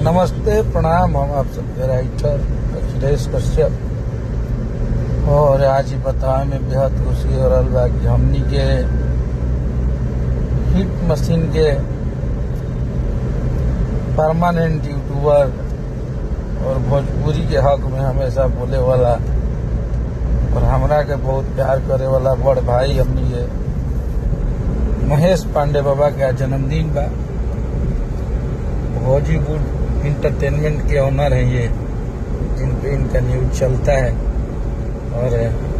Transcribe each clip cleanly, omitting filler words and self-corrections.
नमस्ते, प्रणाम। हम आप सबके राइटर अखिलेश कश्यप। और आज ही बताए में बेहद खुशी हो रहा बा कि हमनी के हिट मशीन के परमानेंट यूट्यूबर और भोजपुरी के हक में हमेशा बोले वाला और हमरा के बहुत प्यार करे वाला बड़ भाई हमनी के महेश पांडे बाबा का जन्मदिन बा। बॉलीवुड इंटरटेनमेंट के ऑनर हैं ये, जिन पे इनका न्यूज चलता है और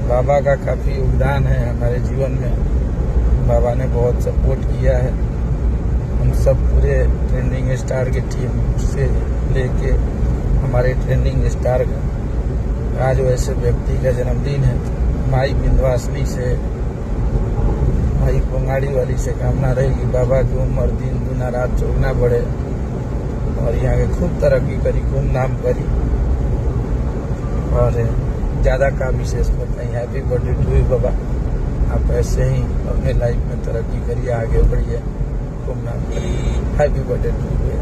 बाबा का काफ़ी योगदान है हमारे जीवन में। बाबा ने बहुत सपोर्ट किया है। हम सब पूरे ट्रेंडिंग स्टार की टीम से लेके हमारे ट्रेंडिंग स्टार का आज वैसे व्यक्ति का जन्मदिन है। माई विंध्यवासिनी से, माई पोंगाड़ी वाली से कामना रहेगी बाबा की उम्र दिन दुना रात चौगुना बढ़े और यहाँ के खूब तरक्की करी, खूब नाम करी और ज़्यादा का विशेष बताइए। हैप्पी बर्थडे टू यू बाबा। आप ऐसे ही अपने लाइफ में तरक्की करिए, आगे बढ़िए, खूब नाम करिए। Happy birthday to you.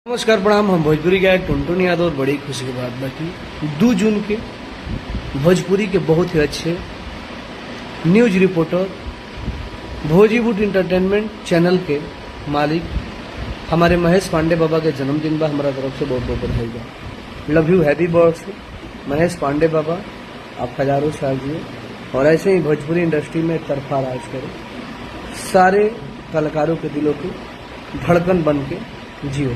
नमस्कार, प्रणाम। हम भोजपुरी गायक टुनटुन यादव। और बड़ी खुशी की बात बाकी 2 जून के भोजपुरी के बहुत ही अच्छे न्यूज रिपोर्टर, भोजीवुड इंटरटेनमेंट चैनल के मालिक हमारे महेश पांडे बाबा के जन्मदिन बा। हमारा तरफ से बहुत बहुत बधाई बा। Love you, happy birthday Mahesh Pandey बाबा। आप हजारों साल जिए और ऐसे ही भोजपुरी इंडस्ट्री में तरफा राज करें। सारे कलाकारों के दिलों की धड़कन बन के जियो।